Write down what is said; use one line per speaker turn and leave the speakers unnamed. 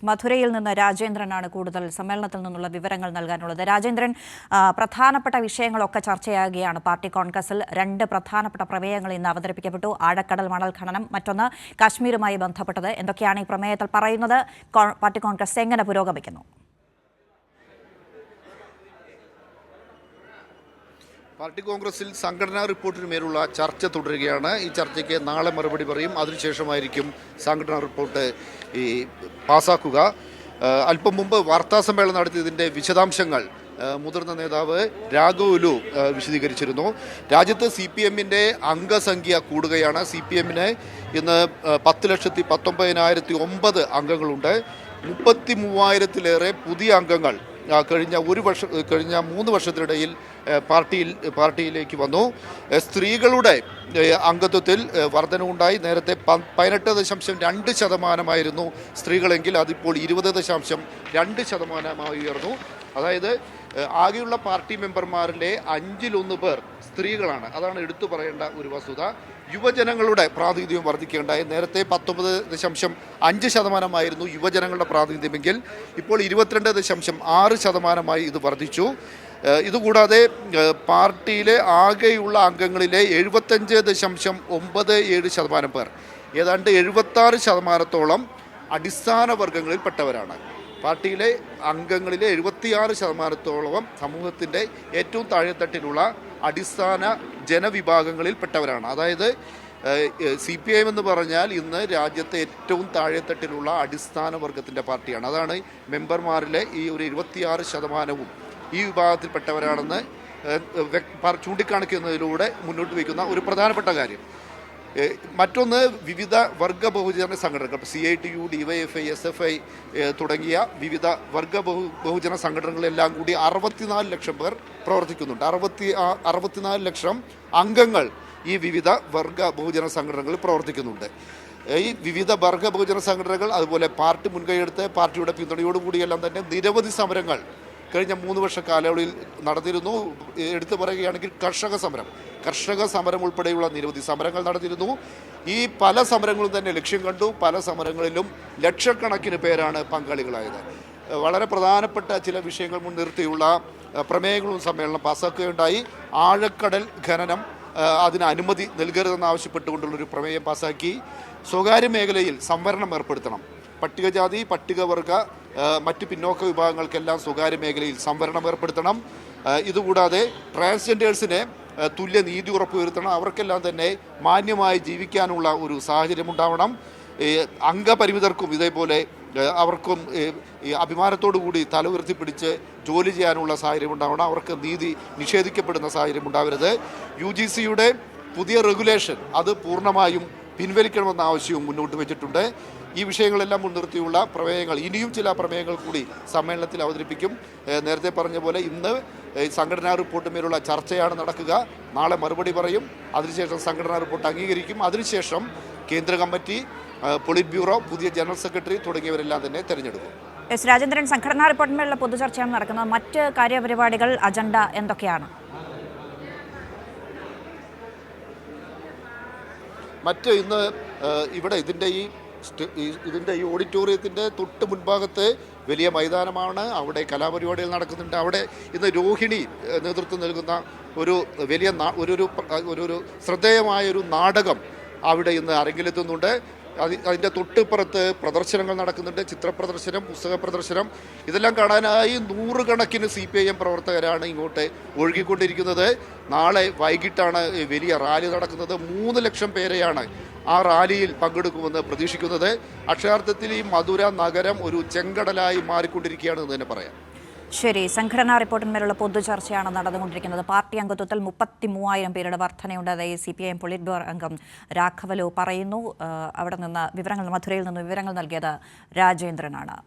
മധുരയിൽ നിന്ന് രാജേന്ദ്രനാണ് കൂടുതൽ സമ്മേളനത്തിൽ നിന്നുള്ള വിവരങ്ങൾ നൽകാനുള്ളത്. രാജേന്ദ്രൻ, പ്രധാനപ്പെട്ട വിഷയങ്ങളൊക്കെ ചർച്ചയാകുകയാണ്. പാർട്ടി കോൺഗ്രസിൽ രണ്ട് പ്രധാനപ്പെട്ട പ്രമേയങ്ങൾ ഇന്ന് അവതരിപ്പിക്കപ്പെട്ടു. ആഴക്കടൽ മണൽ ഖനനം, മറ്റൊന്ന് കാശ്മീരുമായി ബന്ധപ്പെട്ടത്. എന്തൊക്കെയാണ് ഈ പ്രമേയത്തിൽ പറയുന്നത്? പാർട്ടി കോൺഗ്രസ് എങ്ങനെ പുരോഗമിക്കുന്നു?
പാർട്ടി കോൺഗ്രസിൽ സംഘടനാ റിപ്പോർട്ടിന് മേലുള്ള ചർച്ച തുടരുകയാണ്. ഈ ചർച്ചയ്ക്ക് നാളെ മറുപടി പറയും. അതിനുശേഷമായിരിക്കും സംഘടനാ റിപ്പോർട്ട് പാസാക്കുക. അല്പം മുമ്പ് വാർത്താസമ്മേളനം നടത്തിയതിൻ്റെ വിശദാംശങ്ങൾ മുതിർന്ന നേതാവ് രാഘവലു വിശദീകരിച്ചിരുന്നു. രാജ്യത്ത് CPM-ന്റെ അംഗസംഖ്യ കൂടുകയാണ്. CPM-ന് ഇന്ന് 10,19,009 അംഗങ്ങളുണ്ട്. 33,000-ലേറെ പുതിയ അംഗങ്ങൾ കഴിഞ്ഞ 3 വർഷത്തിനിടയിൽ പാർട്ടിയിലേക്ക് വന്നു. സ്ത്രീകളുടെ അംഗത്വത്തിൽ വർധനവുണ്ടായി. നേരത്തെ 18.2% സ്ത്രീകളെങ്കിൽ അതിപ്പോൾ 20.2% ഉയർന്നു. അതായത് ആകെയുള്ള പാർട്ടി മെമ്പർമാരിലെ 1/5 പേർ സ്ത്രീകളാണ്. അതാണ് എടുത്തു പറയേണ്ട ഒരു വസ്തുത. യുവജനങ്ങളുടെ പ്രാതിനിധ്യം വർദ്ധിക്കുകയുണ്ടായി. നേരത്തെ 19.5% യുവജനങ്ങളുടെ പ്രാതിനിധ്യമെങ്കിൽ ഇപ്പോൾ 22.6% ഇത് വർദ്ധിച്ചു. ഇതുകൂടാതെ പാർട്ടിയിലെ ആകെയുള്ള അംഗങ്ങളിലെ 75.97% പേർ, ഏതാണ്ട് 76%-ഓളം അടിസ്ഥാന വർഗങ്ങളിൽപ്പെട്ടവരാണ്. പാർട്ടിയിലെ അംഗങ്ങളിലെ 76%-ഓളം സമൂഹത്തിൻ്റെ ഏറ്റവും താഴെത്തട്ടിലുള്ള അടിസ്ഥാന ജനവിഭാഗങ്ങളിൽപ്പെട്ടവരാണ്. അതായത് CPIM എന്ന് പറഞ്ഞാൽ ഇന്ന് രാജ്യത്തെ ഏറ്റവും താഴെത്തട്ടിലുള്ള അടിസ്ഥാന വർഗത്തിൻ്റെ പാർട്ടിയാണ്. അതാണ് മെമ്പർമാരിലെ ഈ ഒരു 26%-വും ഈ വിഭാഗത്തിൽപ്പെട്ടവരാണെന്ന് ചൂണ്ടിക്കാണിക്കുന്നതിലൂടെ മുന്നോട്ട് വയ്ക്കുന്ന ഒരു പ്രധാനപ്പെട്ട കാര്യം. മറ്റൊന്ന്, വിവിധ വർഗ ബഹുജന സംഘടനകൾ, CITU, DYFI, SFI തുടങ്ങിയ വിവിധ വർഗ ബഹുജന സംഘടനകളെല്ലാം കൂടി 64 ലക്ഷം പേർ പ്രവർത്തിക്കുന്നുണ്ട്. 64 ലക്ഷം അംഗങ്ങൾ ഈ വിവിധ വർഗ ബഹുജന സംഘടനകളിൽ പ്രവർത്തിക്കുന്നുണ്ട്. ഈ വിവിധ വർഗ ബഹുജന സംഘടനകൾ അതുപോലെ പാർട്ടി മുൻകൈയെടുത്ത് പാർട്ടിയുടെ പിന്തുണയോടുകൂടിയെല്ലാം തന്നെ നിരവധി സമരങ്ങൾ കഴിഞ്ഞ 3 വർഷ കാലയളവിൽ നടന്നിരുന്നു. എടുത്തു പറയുകയാണെങ്കിൽ കർഷക സമരം ഉൾപ്പെടെയുള്ള നിരവധി സമരങ്ങൾ നടന്നിരുന്നു. ഈ പല സമരങ്ങളും തന്നെ ലക്ഷ്യം കണ്ടു. പല സമരങ്ങളിലും ലക്ഷക്കണക്കിന് പേരാണ് പങ്കാളികളായത്. വളരെ പ്രധാനപ്പെട്ട ചില വിഷയങ്ങൾ മുൻനിർത്തിയുള്ള പ്രമേയങ്ങളും സമ്മേളനം പാസ്സാക്കുകയുണ്ടായി. ആഴക്കടൽ ഖനനം അതിന് അനുമതി നൽകരുതെന്നാവശ്യപ്പെട്ടുകൊണ്ടുള്ളൊരു പ്രമേയം പാസ്സാക്കി. സ്വകാര്യ മേഖലയിൽ സംവരണം ഏർപ്പെടുത്തണം. പട്ടികജാതി, പട്ടികവർഗ, മറ്റ് പിന്നോക്ക വിഭാഗങ്ങൾക്കെല്ലാം സ്വകാര്യ മേഖലയിൽ സംവരണം ഏർപ്പെടുത്തണം. ഇതുകൂടാതെ ട്രാൻസ്ജെൻഡേഴ്സിന് തുല്യ നീതി ഉറപ്പുവരുത്തണം. അവർക്കെല്ലാം തന്നെ മാന്യമായി ജീവിക്കാനുള്ള ഒരു സാഹചര്യം ഉണ്ടാവണം. അംഗപരിമിതർക്കും ഇതേപോലെ അവർക്കും അഭിമാനത്തോടു കൂടി തല ഉയർത്തിപ്പിടിച്ച് ജോലി ചെയ്യാനുള്ള സാഹചര്യം ഉണ്ടാവണം. അവർക്ക് നീതി നിഷേധിക്കപ്പെടുന്ന സാഹചര്യം ഉണ്ടാവരുത്. UGCയുടെ പുതിയ റെഗുലേഷൻ അത് പൂർണ്ണമായും പിൻവലിക്കണമെന്ന ആവശ്യവും മുന്നോട്ട് വെച്ചിട്ടുണ്ട്. ഈ വിഷയങ്ങളെല്ലാം മുൻനിർത്തിയുള്ള പ്രമേയങ്ങൾ, ഇനിയും ചില പ്രമേയങ്ങൾ കൂടി സമ്മേളനത്തിൽ അവതരിപ്പിക്കും. നേരത്തെ പറഞ്ഞ പോലെ ഇന്ന് സംഘടനാ റിപ്പോർട്ടിന്മേലുള്ള ചർച്ചയാണ് നടക്കുക. നാളെ മറുപടി പറയും. അതിനുശേഷം സംഘടനാ റിപ്പോർട്ട് അംഗീകരിക്കും. അതിനുശേഷം കേന്ദ്ര കമ്മിറ്റി, പൊളിറ്റ് ബ്യൂറോ, പുതിയ ജനറൽ സെക്രട്ടറി തുടങ്ങിയവരെല്ലാം തന്നെ തെരഞ്ഞെടുക്കും.
രാജേന്ദ്രൻ, സംഘടനാ റിപ്പോർട്ടിന്മേലുള്ള പൊതുചർച്ചയാണ് നടക്കുന്നത്. മറ്റ് കാര്യപരിപാടികൾ, അജണ്ട എന്തൊക്കെയാണ്?
മറ്റ് ഇന്ന് ഇവിടെ ഇതിൻ്റെ ഈ ഓഡിറ്റോറിയത്തിൻ്റെ തൊട്ട് മുൻഭാഗത്ത് വലിയ മൈതാനമാണ്. അവിടെ കലാപരിപാടികൾ നടക്കുന്നുണ്ട്. അവിടെ ഇന്ന് രോഹിണി നേതൃത്വം നൽകുന്ന ഒരു വലിയ ഒരു ശ്രദ്ധേയമായൊരു നാടകം അവിടെ ഇന്ന് അരങ്ങിലെത്തുന്നുണ്ട്. അതിൻ്റെ തൊട്ടിപ്പുറത്ത് പ്രദർശനങ്ങൾ നടക്കുന്നുണ്ട്. ചിത്രപ്രദർശനം, പുസ്തക പ്രദർശനം, ഇതെല്ലാം കാണാനായി 100 കണക്കിന് CPIM പ്രവർത്തകരാണ് ഇങ്ങോട്ട് ഒഴുകിക്കൊണ്ടിരിക്കുന്നത്. നാളെ വൈകിട്ടാണ് വലിയ റാലി നടക്കുന്നത്. 3 ലക്ഷം പേരെയാണ് ആ റാലിയിൽ പങ്കെടുക്കുമെന്ന് പ്രതീക്ഷിക്കുന്നത്. അക്ഷരാർത്ഥത്തിൽ ഈ മധുര നഗരം ഒരു ചെങ്കടലായി മാറിക്കൊണ്ടിരിക്കുകയാണെന്ന് തന്നെ പറയാം.
ശരി, സംഘടനാ റിപ്പോർട്ടിന്മേലുള്ള പൊതുചർച്ചയാണ് നടന്നുകൊണ്ടിരിക്കുന്നത്. പാർട്ടി അംഗത്വത്തിൽ 33,000 പേരുടെ വർധനയുണ്ടായി CPIM പൊളിറ്റ് ബ്യൂറോ അംഗം രാഘവലു പറയുന്നു. അവിടെ നിന്ന് മധുരയിൽ നിന്ന് വിവരങ്ങൾ നൽകിയത് രാജേന്ദ്രനാണ്.